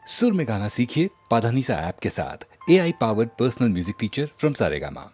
सुर में गाना सीखिए पाधानीसा ऐप के साथ। AI powered personal music teacher from Saregama.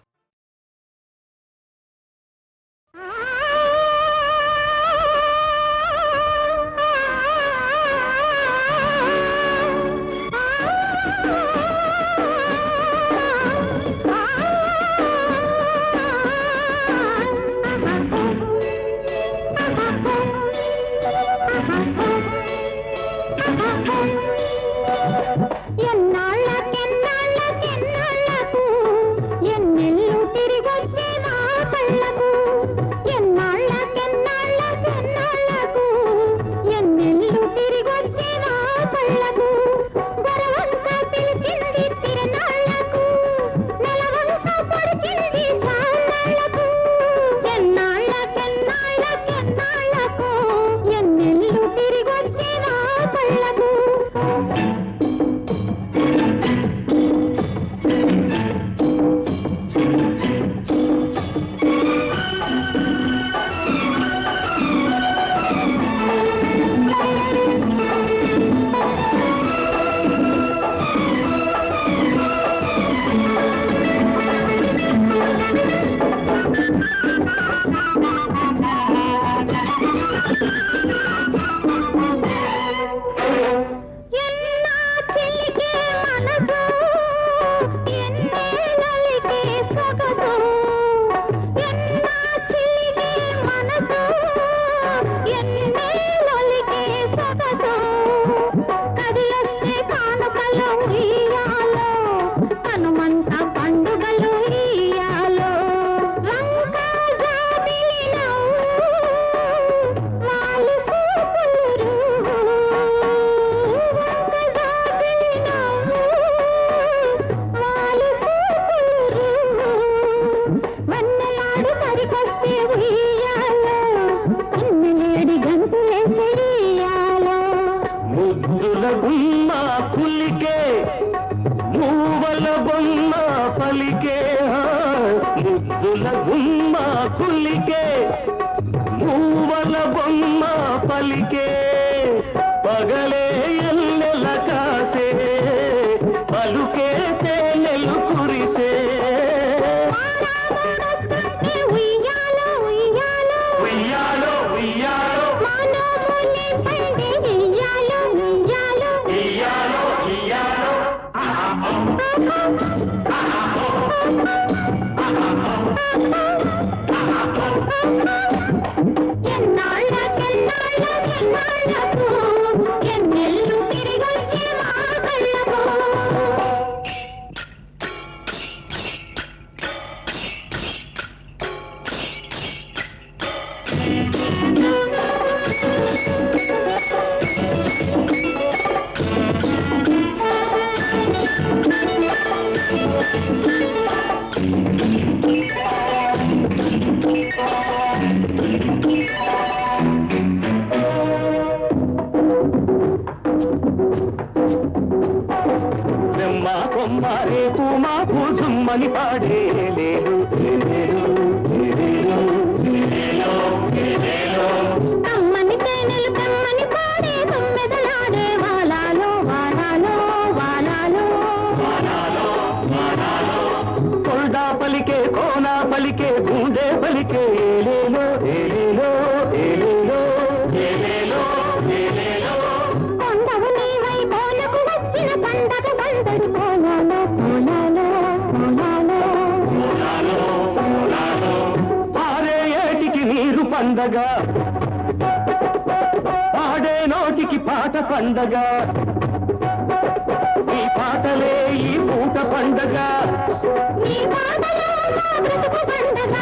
పాడే నోటికి పాట పండగ, ఈ పాటలే ఈ పూట పండగ, ఈ పాటలే మా బ్రతుకు పండగ.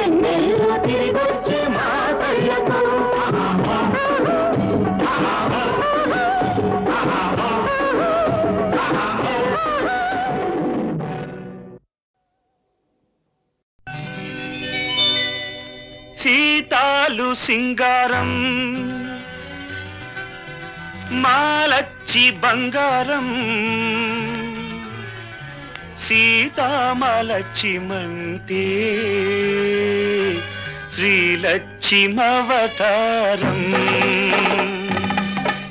ఎన్నెల్లు తిరిగొచ్చే మా కళ్ళకు సీతాలు సింగారం మాలచ్చి బంగారం సీతామలక్ష్మంతే శ్రీలక్ష్మవతారం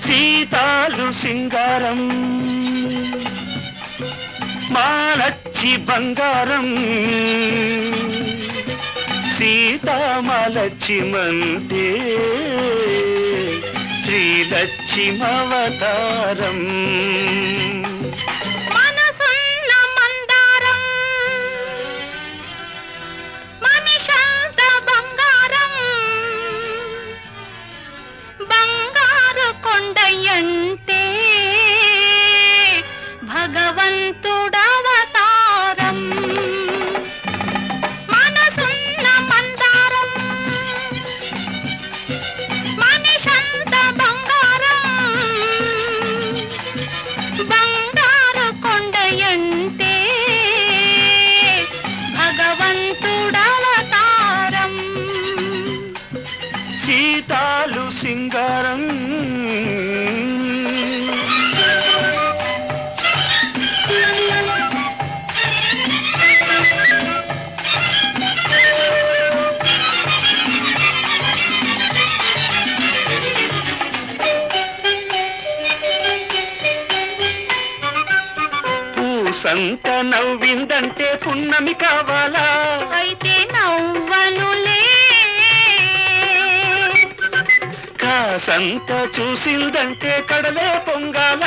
సీతాలు సింగారం మాలచ్చి బంగారం సీతామలక్ష్మంతే శ్రీలక్ష్మవతారం మనసున్న మందారం మనిషంత బంగారం బంగారు కొండయంటే భగవంతుడవతారం మనసున్న మందారం మనిషంత బంగారం బంగారు కొండయంటే భగవంతుడవతారం సీతాలు సింగారం సంత నవ్విందంటే పున్నమి కావాలా అయితే నవ్వనులే కాసంత చూసిందంటే కడలే పొంగాల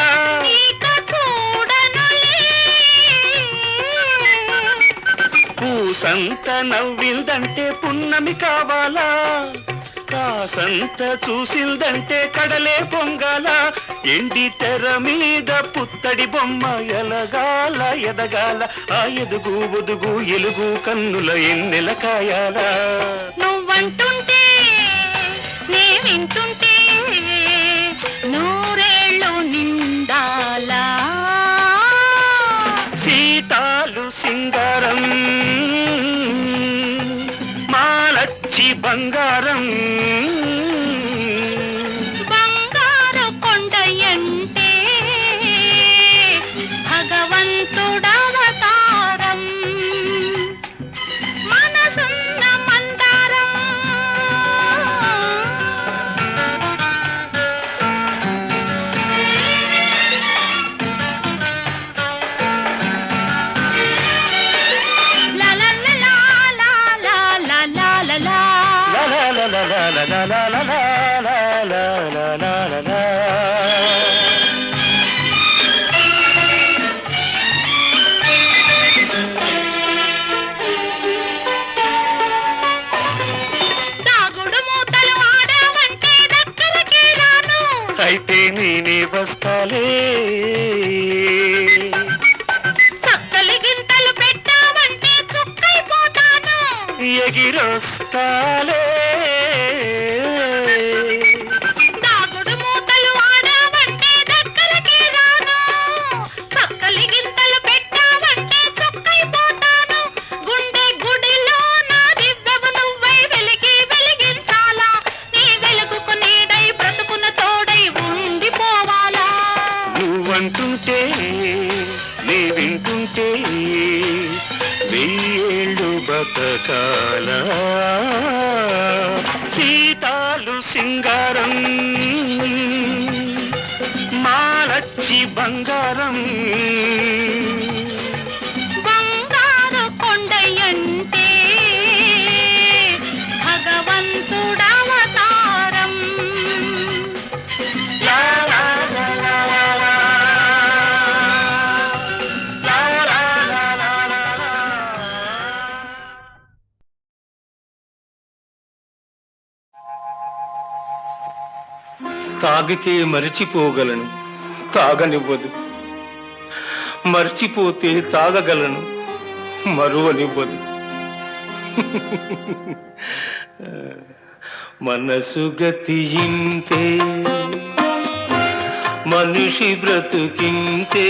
ఇక చూడనులే పూసంత నవ్విందంటే పున్నమి కావాలా కాసంత చూసిందంటే కడలే పొంగాల ఎండి తెర మీద పుత్తడి బొమ్మ ఎలగాల ఎదగాల ఆ ఎదుగు ఒదుగు ఎలుగు కన్నుల ఎన్నెల కాయాల నువ్వంటుంటే నే వింటుంటే నూరేళ్ళు నిండాలా సీతాలు సింగారం మాలచ్చి బంగారం బంగారు కొండయంటే భగవంతుడవతారం మనసున్న మందారం దాగుడు మూతలు ఆడావంటే దగ్గరికి రాను అయితే నేనే వస్తాలే చక్కలి గింతలు పెట్టావంటే చుక్కైపోతాను ఎగిరొస్తాలే దాగుడు మూతలు ఆడావంటే దగ్గరికి రాను చక్కలి గింతలు పెట్టావంటే చుక్కైపోతాను గుండె గుడిలో నా దివ్యవు నువ్వై వెలిగి వెలిగించాలా నీ వెలుగుకు నీడై బ్రతుకున తోడై ఉండిపోవాలా నువ్వంటుంటే నీ వింటుంటే వెయ్యేళ్ళు బతకాల సీతాలు సింగారం మాలచ్చి బంగారం బంగారు కొండయంటే భగవంతుడవతారం లా లా లా లా లా లా. లా లా లా లా లా లా. తాగితే మరిచిపోగలను తాగనివ్వదు మర్చిపోతే తాగగలను మరువనివ్వదు మనసు గతియింతే మనిషి బ్రతుకింతే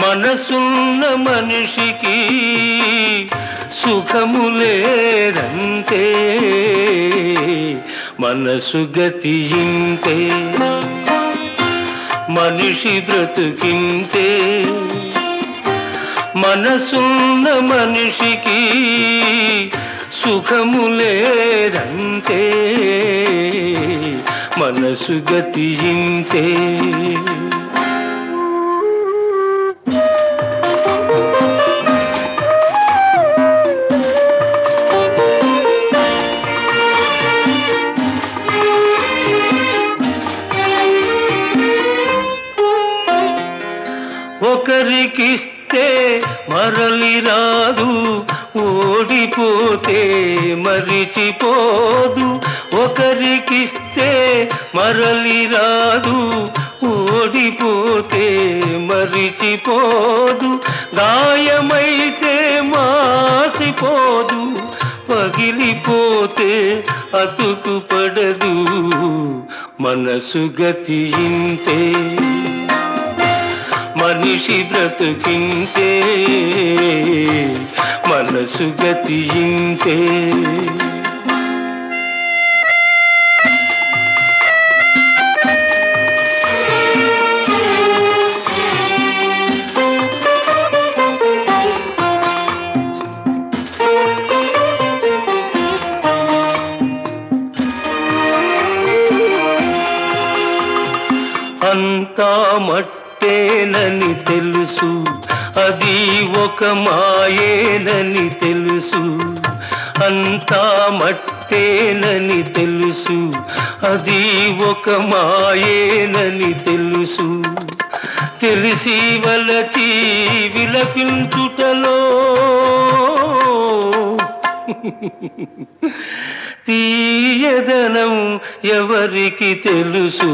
మనసున్న మనిషికి సుఖము లేదంతే మనసు గతియింతే మనిషి బ్రతుకింతే మనసున్న మనిషికి సుఖము లేదంతే, మనసు గతి ఇంతే. ఒకరికిస్తే మరలి రాదు, ఓడిపోతే మరిచిపోదు. ఒకరికిస్తే మరలి రాదు, ఓడిపోతే మరిచిపోదు. గాయమైతే మాసిపోదు, పగిలిపోతే అతుకు పడదు. మనసు గతి ఇంతే, మనిషి బ్రతుకింతే, మనసు గతి ఇంతే. అంతా మట్టేనని తెలుసు, అది ఒక మాయేనని తెలుసు. అంతా మట్టేనని తెలుసు, అది ఒక మాయేనని తెలుసు. తెలిసి వలచి విలపించుటలో తీయదనం ఎవరికి తెలుసు.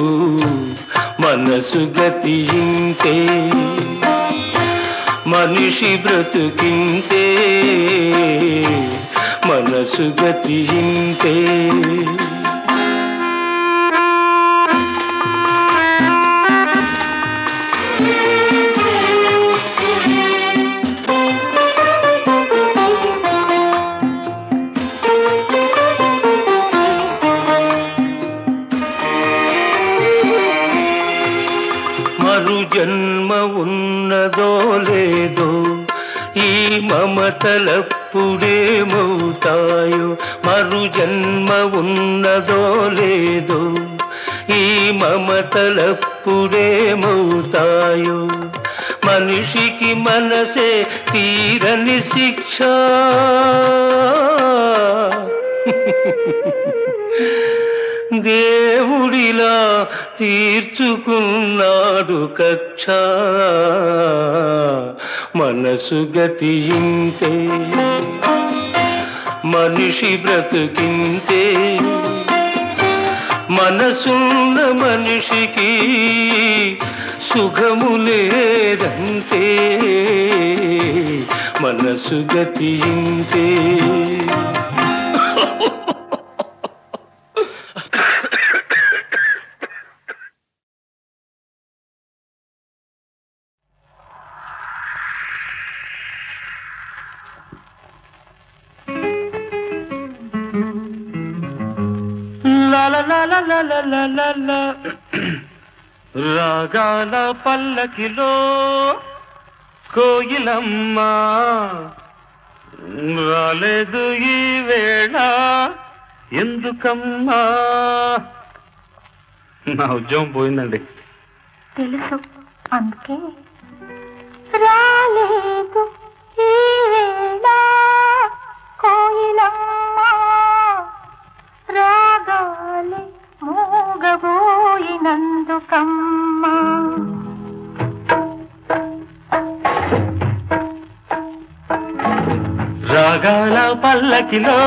మనసు గతి ఇంతే, మనిషి బ్రతుకింతే, మనసు గతి ఇంతే. మరు జన్మ ఉన్నదో లేదో, ఈ మమతలప్పుడేమవుతాయో. మరు జన్మ ఉన్నదో లేదో, ఈ మమతలప్పుడేమవుతాయో. మనిషికి మనసే తీరని శిక్ష, దేవుడిలా తీర్చుకున్నాడు కక్ష. మనసు గతి ఇంతే, మనిషి బ్రతుకింతే, మనసున్న మనిషికి సుఖము లేదంతే, మనసు గతి ఇంతే. రాగాల పల్లకిలో కోయిలమ్మ రాలేదు ఈ వేళ ఎందుకమ్మా. నా ఉద్యోగం పోయిందండి. తెలుసు, అందుకే రాలేదు ఈ వేళ కోయిలమ్మ, రాగాలి మూగబోయినందుకమ్మా. రాగాల పల్లకిలో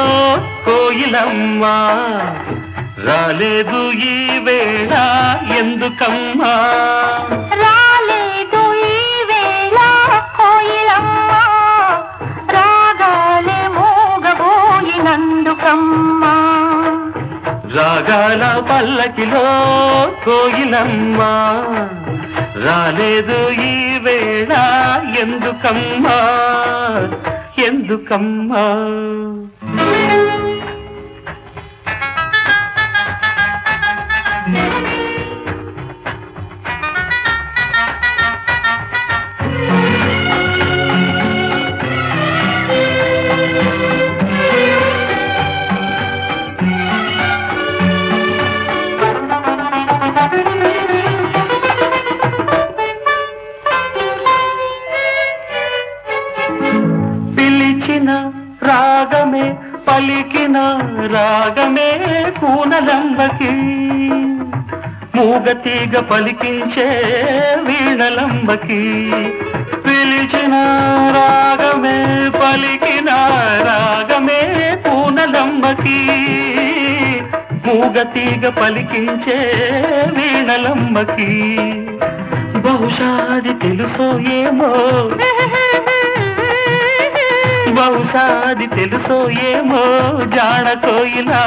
కోయిలమ్మ రాలేదు ఈ వేళ ఎందుకమ్మా. రాలేదు ఈ వేళ కోయిలమ్మ, రాగాలి మూగబోయినందుకమ్మా. రాగాల పల్లకిలో కోయిలమ్మ రాలేదు ఈ వేళ ఎందుకమ్మా, ఎందుకమ్మా. పల్లకి మూగతీగ పలికించే వీణలంబకి పిలిచిన రాగమే పలికిన రాగమే పూనలంబకి మూగతీగ పలికించే వీణలంబకి బహుశాది తెలుసో ఏమో బహుశాది తెలుసో ఏమో జాడ కోయిలా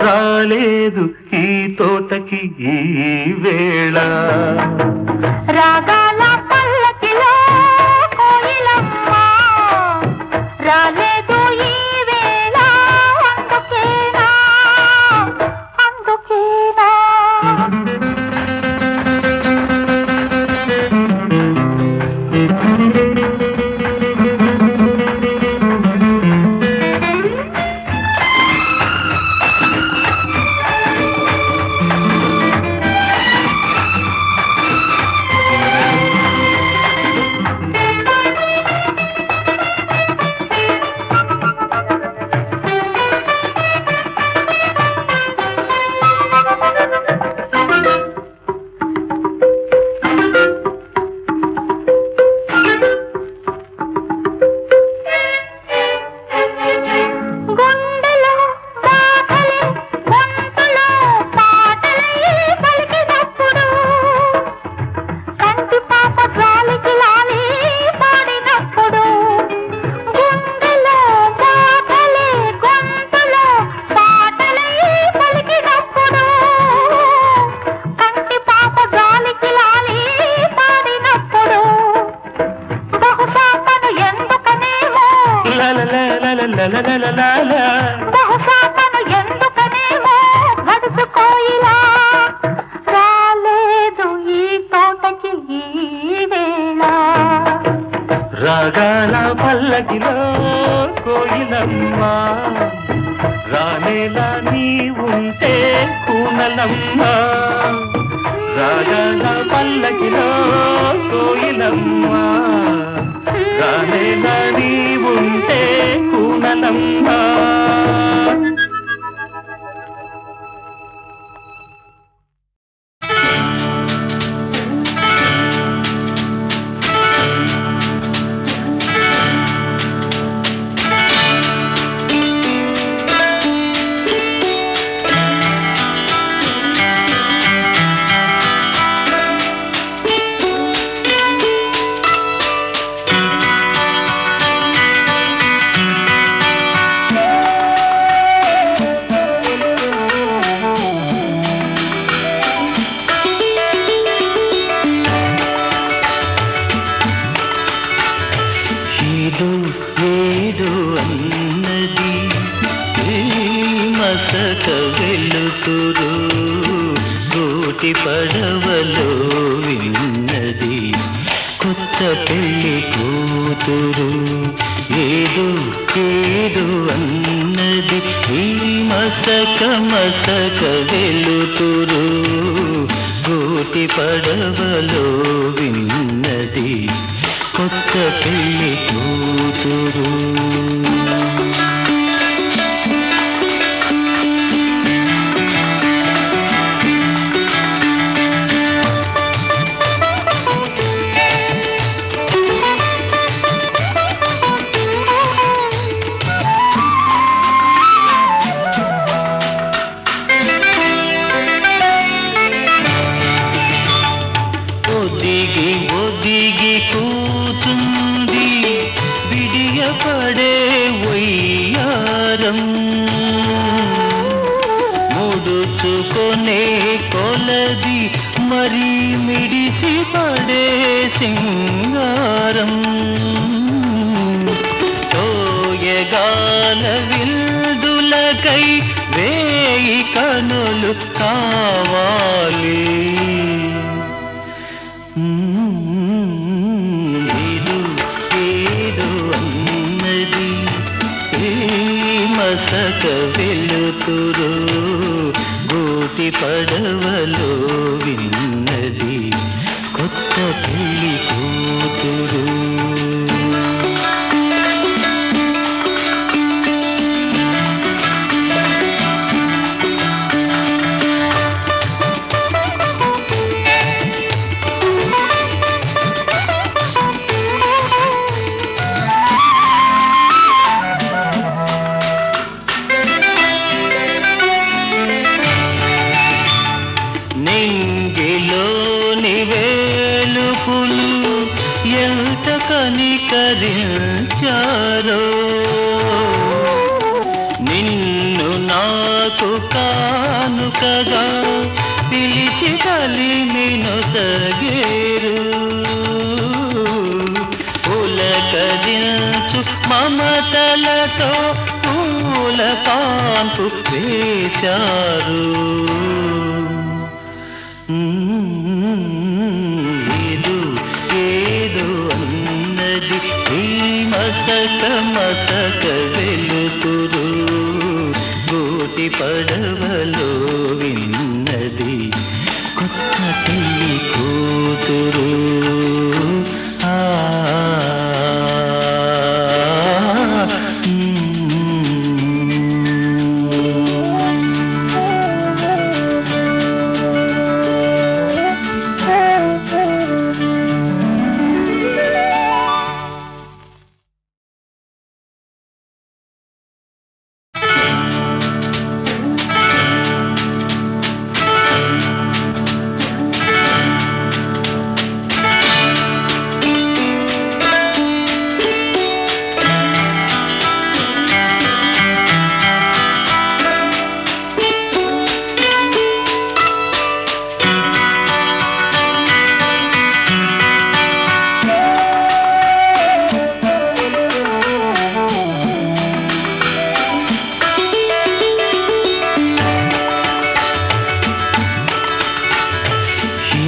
రాలేదు ఈ తోటకి ఈ వేళ రాగాల పల్లకిలో కోయిలమ్మ రాలేదు ఈ వేళ అందుకేనా అందుకేనా బహుశా తను ఎందుకనేమో గడుసు కోయిలా రాలేదు ఈ తోటకి ఈ వేళ రాగాల పల్లకిలో కోయిలమ్మ రానేలా నీ ఉంటే కూనలమ్మ రాగాల పల్లకిలో కోయిలమ్మ రానేలా నీ ఉంటే కూనలమ్మ ఏదో అన్నది మసక వెలుతురు కోటి పడవలో విన్నది కొత్త పెళ్లి కూతురు ఏదో అన్నది ఈ మసక వెలుతురు కోటి పడవలో విన్నది కొత్త పెళ్లి కూతురు ఒదిగి కూతుంది విడియపడే వయ్యారం ముడుచుకొనే కొలది మరి మిడిసి పడే సింగారం చోయగాల విల్దులకై వేయి కనులు కావాలి ఏదో అన్నది మసక వెలుతురు గోటి పడవలో విన్నది కొత్త పెళ్లి కూతురు ఎంత కనికరించారో నిన్ను నాకు కానుకగా పిలిచి కలిమి నొసగేరు పులకరించు మమతలతో పూల కాంపు వేశారు ఏదో ఏదో అన్నది ఈ మసక మసక వెలుతురు గోటి పడవలో విన్నది కొత్త పెళ్లి కూతురు ఆ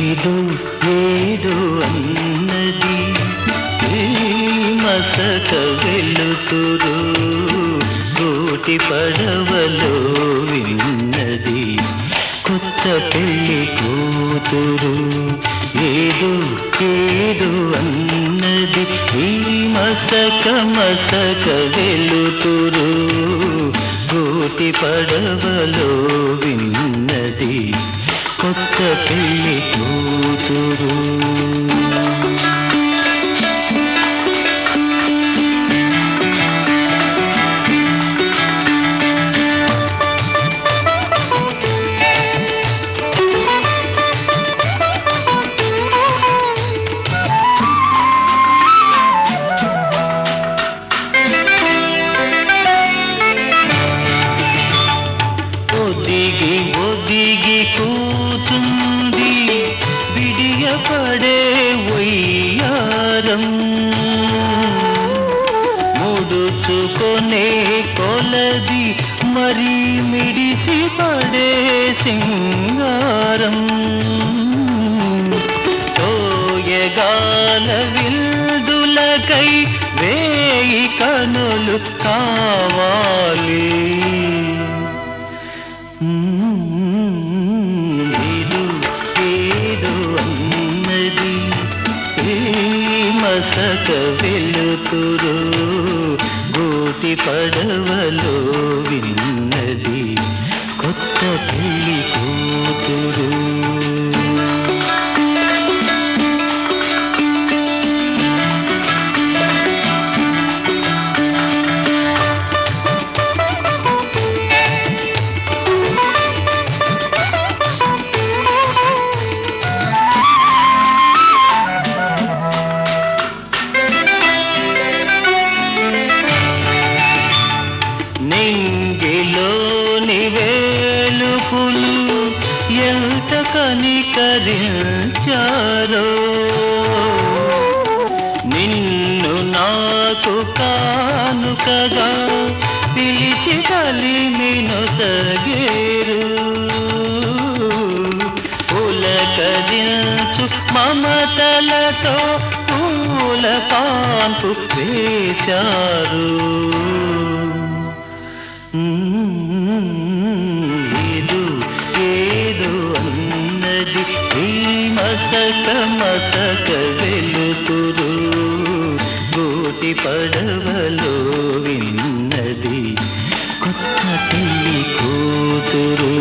ఏదో ఏదో అన్నది ఈ మసక వెలుతురు గోటి పడవలో విన్నది కొత్త పెళ్లి కూతురు ఏదో ఏదో అన్నది ఈ మసక మసక వెలుతురు గోటి పడవలో విన్నది కొత్త పెళ్లి కూతురు ఒదిగి ఒదిగి కూతుంది విడియపడే వయ్యారం ముడుచుకొనే కొలది మరి మిడిసి పడే సింగారం చోయగాల విల్దులకై వేయి కనులు కావాలి ఏదో ఏదో అన్నది ఈ మసక వెలుతురు గోటి పడవలో విన్నది కొత్త పెళ్లి కూతురు నింగిలోని వేలుపులు ఎంత కనికరించారో నిన్ను నాకు కానుకగా పిలిచి కలిమి నొసగేరు పులకరించు మమతలతో పూల కాంపు వేశారు ఏదో ఏదో అన్నది ఈ మసక మసక వెలుతురు గోటి పడవలో విన్నది కొత్త పెళ్లి కూతురు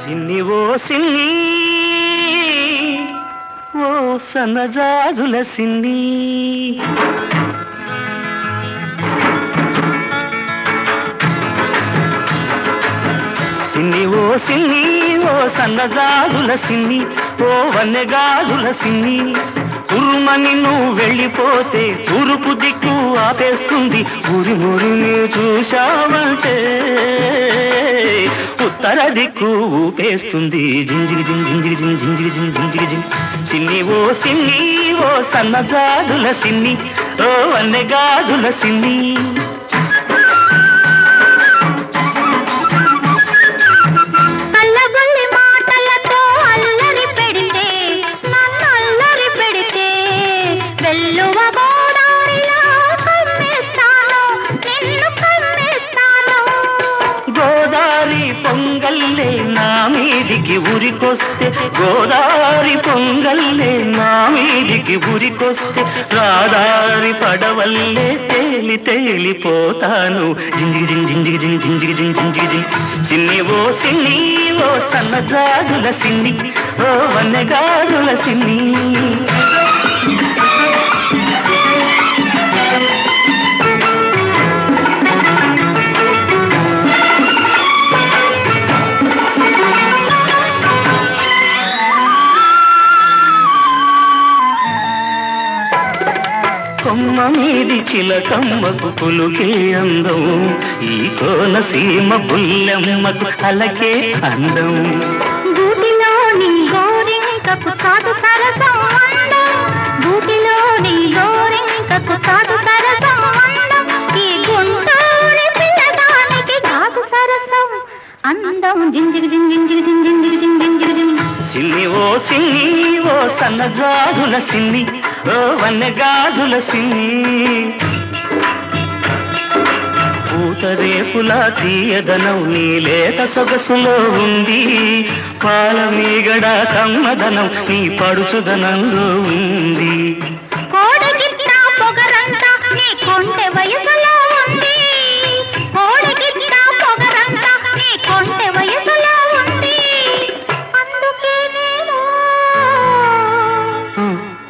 సిన్ని ఓ సిన్ని ఓ సన్నజాజుల సిన్ని సిన్ని ఓ సిన్ని ఓ సన్నజాజుల సిన్ని ఓ వన్నెగాజుల సిన్ని ఉరుమని నువ్వు వెళ్ళిపోతే తూర్పు దిక్కు ఆపేస్తుంది ఊరి మురిని చూశావంటే ఉత్తర దిక్కు ఊపేస్తుంది జింజిరి జింజిరి జింజిరి జింజిరి సిన్ని ఓ సిన్ని ఓ సన్నజాజుల సిన్ని ఓ వన్నెగాజుల సిన్ని పొంగల్లే నా మీదికి ఉరికొస్తే గోదారి పొంగల్లే నా మీదికి ఉరికొస్తే రాదారి పడవల్లే తేలి తేలిపోతాను జింజిగి జింజిగి జింజిగి జింజిగి సిన్ని ఓ సిన్ని ఓ సన్నజాజుల సిన్ని ఓ వన్నెగాజుల సిన్ని కొమ్మ మీది చిలకమ్మకు పులుకే అందం ఈ కోనసీమ పుల్లెమ్మకు అలకే అందం గూటిలోని గోరింకకు చాటు సరసం అందం గూటిలోని గోరింకకు చాటు సరసం అందం ఈ గుంటూరి పిల్లదానికి చాటు సరసం అందం జింజిగి జింజిగి జింజిగి జింజిగి సిన్ని ఓ సిన్ని ఓ సన్నజాజుల సిన్ని ఓ వన్నెగాజుల సిన్ని పూతరేపుల తీయదనం నీ లేత సొగసులో ఉంది పాల మీగడ కమ్మదనం నీ పడుచుదనంలో ఉంది కోడగిట్ట పొగరంతా నీ కొంటె వయసులో ఉంది కోడగిట్ట పొగరంతా నీ కొంటె వయసులో ఉంది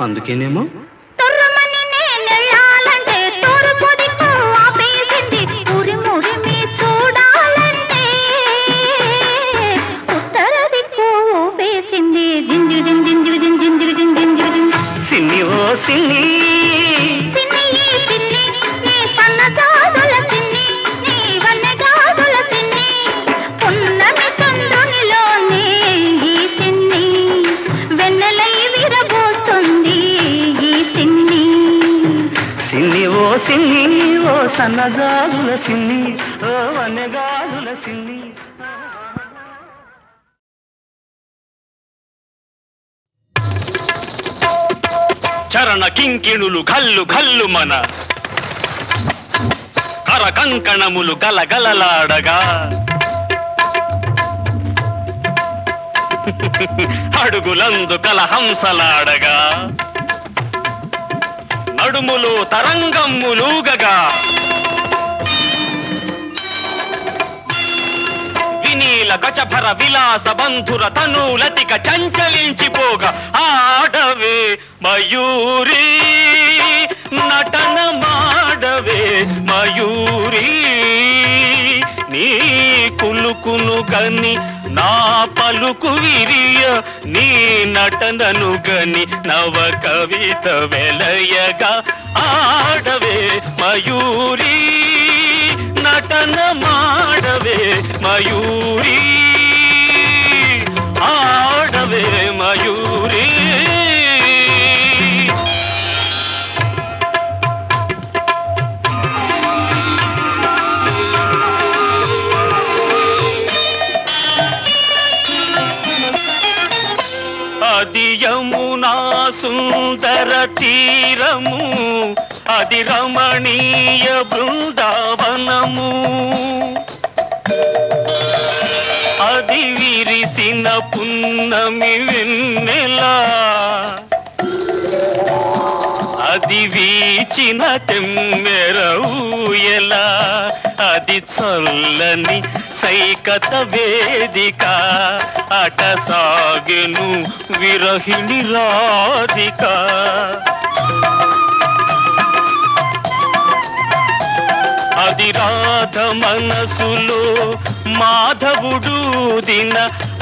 అందుకేనేమో తొర్రమని నేనెళ్ళాలంటే తూర్పు దిక్కు ఆపేసింది ఉరిమురిమి చూడాలంటే ఉత్తర దిక్కు ఊపేసింది జింజిగి జింజిగి జింజిగి జింజిగి సిన్ని ఓ సిన్ని సిన్ని సిన్ని నీ సన్నజాజుల సిన్ని నీ వన్నెగాజుల సిన్ని పున్నమి చంద్రునిలోనే ఈ సిన్ని వెన్నెలై విరబోస్తుంది ఈ సిన్ని సిన్ని ఓ సిన్ని ఓ సన్నజాజుల సిన్ని ఓ వన్నెగాజుల సిన్ని చరణ కింకిణులు గల్లు గల్లు మన కర కంకణములు గలగలలాడగా అడుగులందు కలహంసలాడగా నడుములు తరంగమ్ములూగగా వినీల గజభర విలాస బంధుర తనూలతిక చంచలించిపోగా ఆడవే మయూరి నటన మాడవే మయూరి నీ కులుకును గని నా పలుకు విరియ నీ నటనను గని నవ కవిత వెలయగా ఆడవే మయూరి నటన మాడవే మయూరి ఆడవే మయూరి అది యమునా సుందర తీరము అది రమణీయ బృందావనము అది విరిసిన పున్నమి వెన్నెల అది వీచిన తెమ్మెరూయల అది చల్లని సైకత వేదిక అట సాగెను విరహిణి రాధిక అది రాధ మనసులో మాధవుడు దిన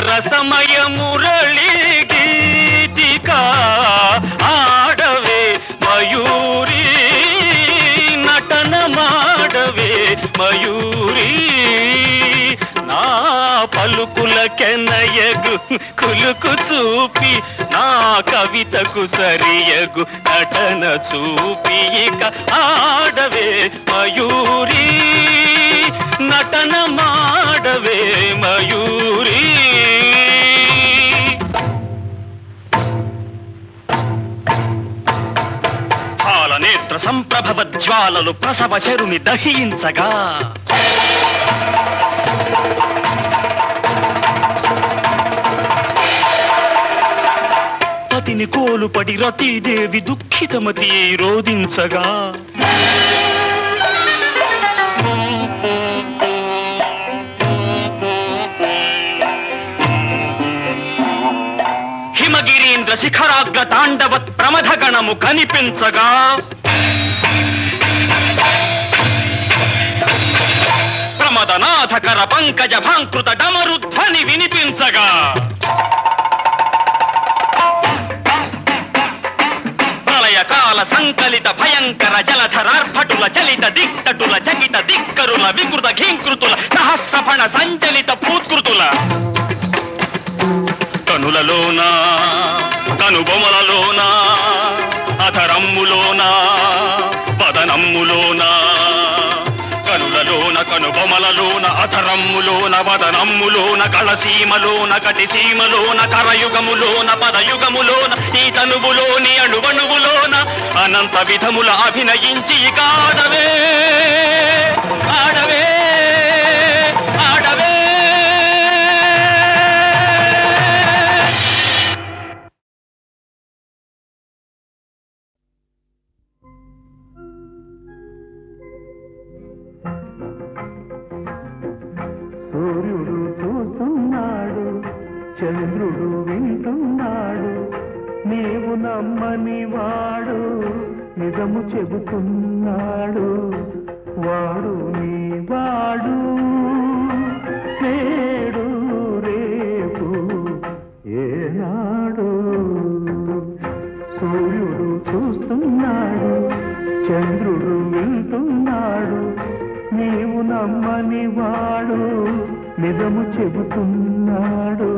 రసమయ మురళి గీతిక ఆడవే మయూరి నటన మాడవే మయూరి నా పలుకుల కెనయగు కులుకు చూపి నా కవితకు సరియగు నటన చూపి ఇక ఆడవే మయూరి నటన మాడవే మయూరి పాలనేత్ర సంప్రభవ జ్వాలలు ప్రసవ శరుని దహించగా పతిని కోలుపడి రతీదేవి దుఃఖితమతి రోధించగా హిమగిరీంద్ర శిఖరాగ్ర తాండవత్ ప్రమథగణము కనిపించగా ప్రమదనాథకర పంకజ భాంకృత డమరుధ్వని వినిపించగా ప్రళయకాల సంకలిత భయంకర జలధరార్భటుల చలిత దిక్తటుల చకిత దిక్కరుల వికృత ఘీంకృతుల సహస్రఫణ సంచలిత పూత్కృతుల కనులలోన కనుబొమలలోన అధరమ్ములోన వదనమ్ములోన కనులలోన కనుబొమలలోన అధరమ్ములోన వదనమ్ములోన కళసీమలోన కటిసీమలోన కరయుగములోన పదయుగములోన ఈ తనువులోని అణువణువులోన అనంత విధముల అభినయించి ఇక ఆడవే ఆడవే ఆడవే సూర్యుడు చూస్తున్నాడు, చంద్రుడు వింటున్నాడు, నీవు నమ్మని వాడు నిజము చెబుతున్నాడు. వాడు నీ వాడు, నేడు రేపు ఏనాడు. సూర్యుడు చూస్తున్నాడు, చంద్రుడు వింటున్నాడు, నీవు నమ్మని వాడు నిజము చెబుతున్నాడు.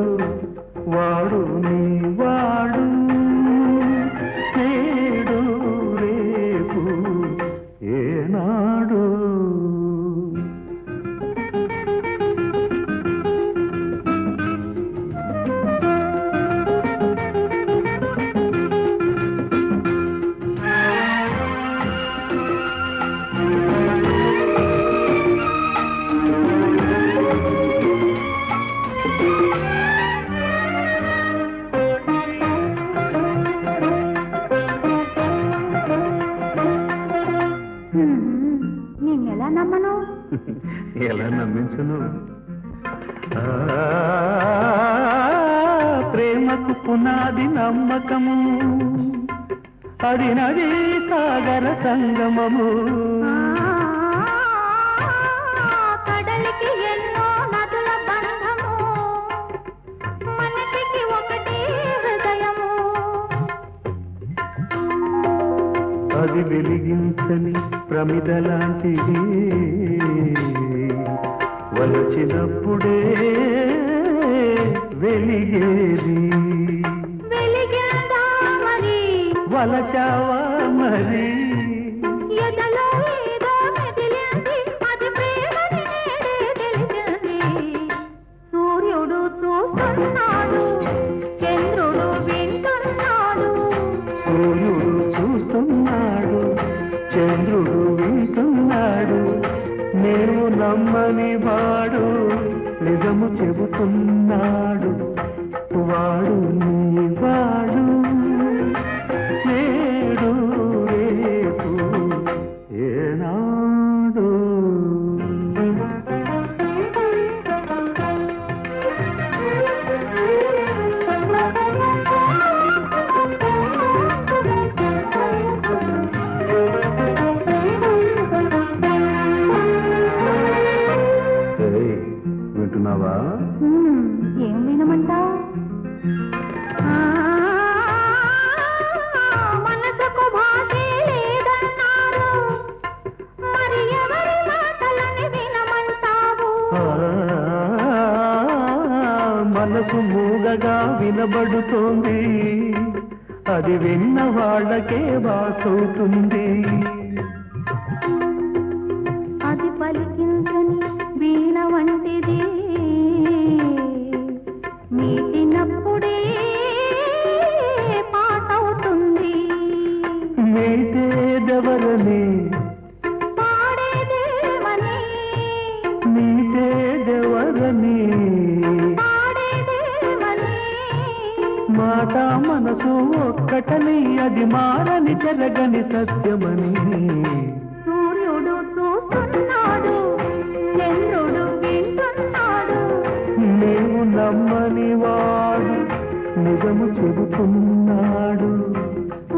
వాడు నీ వాడు, నేడు రేపు ఏనాడు. నిన్నెలా నమ్మను? ఎలా నమ్మించును? ప్రేమకు పునాది నమ్మకము, అది నది సాగర సంగమము. కడలికి ఎన్నో నదుల బంధము, మనకి ఒకటే హృదయము. అది వెలిగించని ప్రమిదలాంటిది, వలచినప్పుడే వెలిగేది. వెలిగిందా మరి, వలచావా మరి, ఎదలో ఏదో మెదిలింది, అది ప్రేమని నేడే తెలిసింది. సూర్యుడు చూస్తున్నాడు, చంద్రుడు వింటున్నాడు. సూర్యుడు చూస్తున్నాడు, చంద్రుడు వింటున్నాడు, నీవు నమ్మని వాడు నిజము చెబుతున్నాడు. వాడు నీ వాడు, నేడు రేపు ఏం వినమంటావు? మనసుకు భాషే లేదన్నారు, మరి ఎవరి మాటలని వినమంటావు? మనసు మూగగా వినబడుతోంది, అది విన్న వాళ్ళకే వాసవుతుంది. అది పలికించని వీణ వంటిది, మీటినప్పుడే పాటవుతుంది. మీటేదెవరని పాడేదేమని, మీటేదెవరని పాడేదేమని, మాట మనసు ఒక్కటని, అది మారని జరగని సత్యమని. సూర్యుడు చూస్తున్నాడు, చంద్రుడు వింటున్నాడు, నీవు నమ్మని వాడు నిజము చెబుతున్నాడు.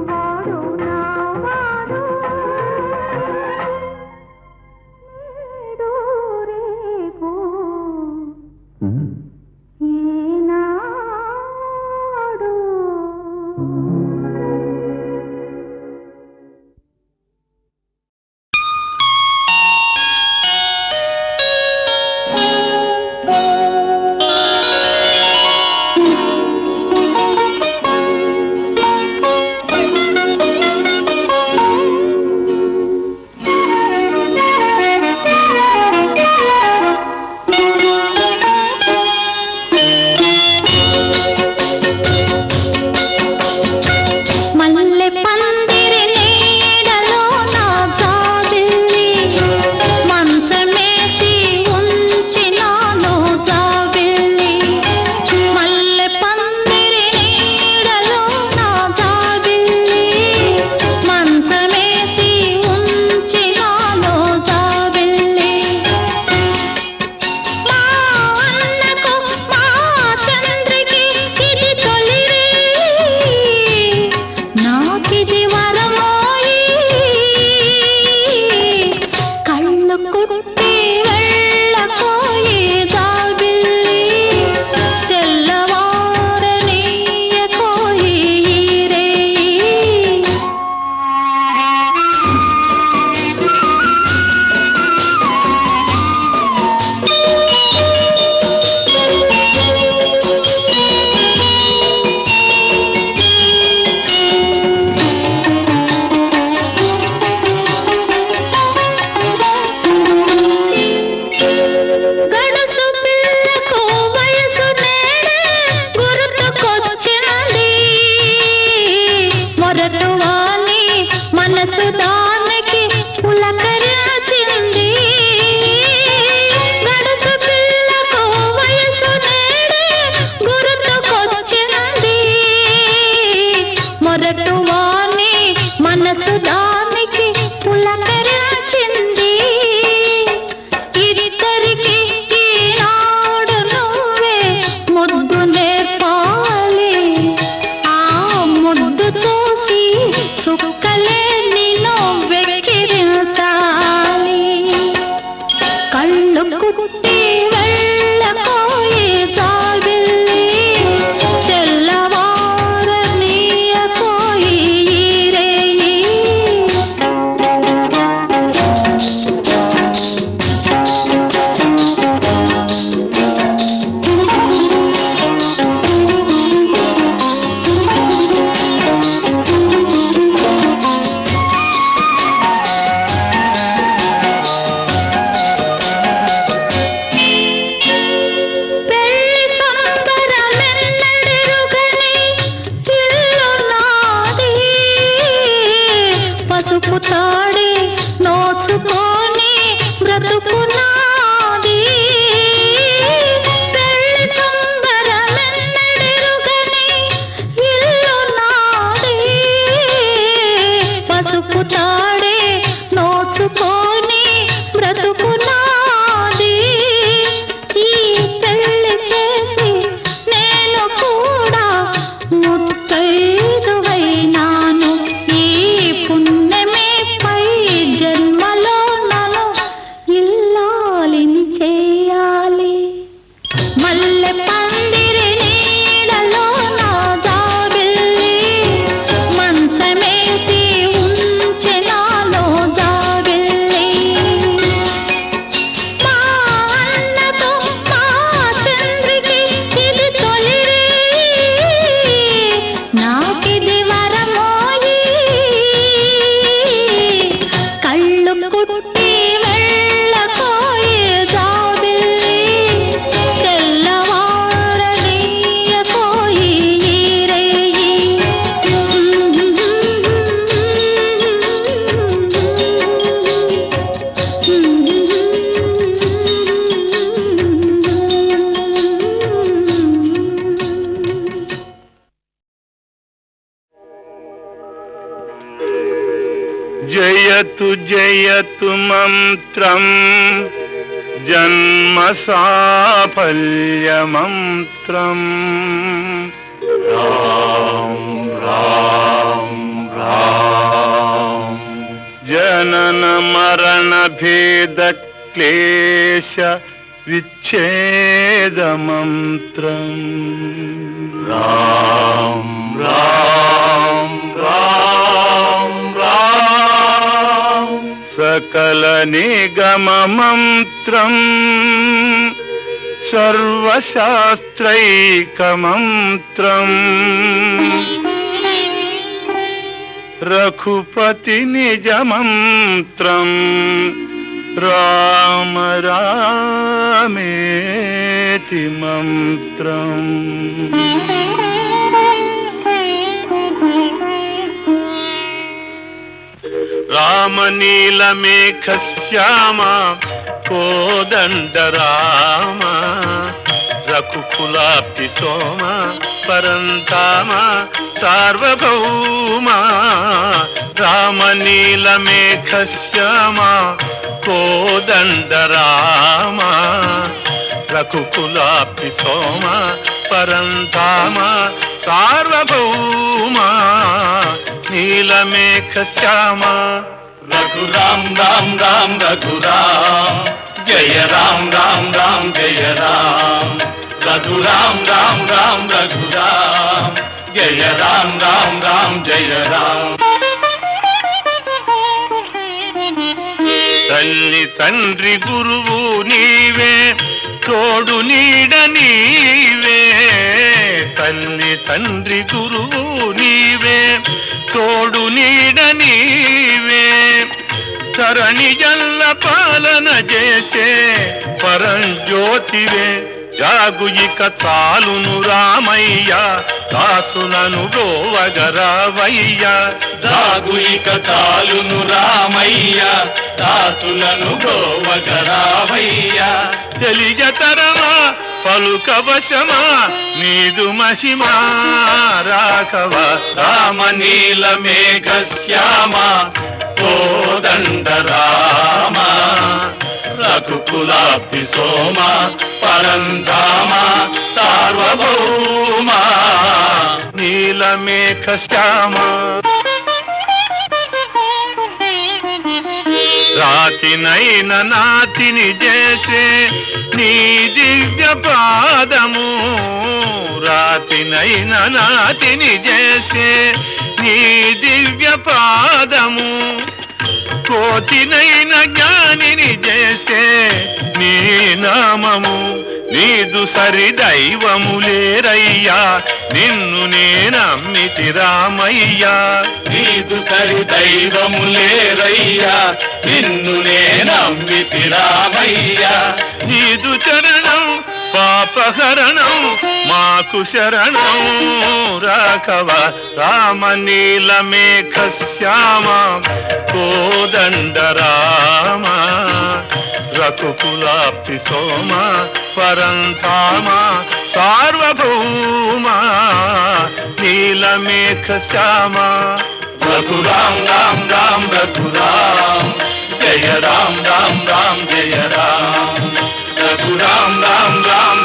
వాడు నా వాడు, నేడు రేపు ఈనాడు. జయతు మంత్రం జన్మ సాఫల్య మంత్రం రామ్ రామ్ రామ్ జనన మరణ భేద క్లేశ విచ్ఛేద మంత్రం రామ్ రామ్ రామ్ రామ్ సకల నిగమ మంత్రం సర్వశాస్త్రైక మంత్రం రఘుపతి నిజ మంత్రం రామ రామేతి మంత్రం రామనీలమేఘ శ్యామ కోదండ రామ రఘుకులాబ్ధి సోమ పరంధామ సార్వభౌమ రామనీలమేఘ శ్యామ కోదండ రామ రఘుకులాబ్ధి సోమ పరంధామ సార్వభౌమ నీలమేఘ శ్యామ రఘురామ్ రామ్ రామ్ రఘురామ్ జయ రామ్ రామ్ రామ్ జయ రామ్ రఘురామ్ రామ్ రామ్ రఘురామ్ జయ రామ్ రామ్ రామ్ జయ రామ్ తల్లి తండ్రి గురువు నీవే తోడు నీడ నీవే తల్లి తండ్రి గురువు నీవే తోడు నీడ నీవే తరణి జల్ల పాలన చేసే పరంజ్యోతివే జాగు ఇక చాలును రామయ్య దాసులను గోవగరావయ్య జాగు ఇక చాలును రామయ్య దాసులను గోవగరావయ్య తెలియతరమా పలుకవశమా నీదు మహిమా రాఘవ రామనీల మేఘ శ్యామ కోదండ రామ రఘుకులాబ్ధి సోమ పరంధామ సార్వభౌమ నీలమేఘ శ్యామ రాతినైన నాతిని చేసే నీ దివ్య పాదము రాతినైన నాతిని చేసే నీ దివ్య పాదము కోతినైన జ్ఞానిని చేసే నీ నామము నీదు సరి దైవము లేరయ్యా నిన్ను నేనమ్మితి రామయ్యా నీదు సరి దైవము లేరయ్యా నిన్ను నేనమ్మితి రామయ్యా నీదు చరణం పాపహరణం మాకు శరణం రాఘవ రామనీలమేఘ శ్యామ కోదండ రామ రఘుకులాబ్ధి సోమ పరంధామ సార్వభౌమ నీలమేఘ శ్యామ రఘురామ్ రామ్ రామ్ రఘురామ్ జయ రామ్ రామ్ రామ్ జయ రామ్ రఘురామ్ రామ్ రామ్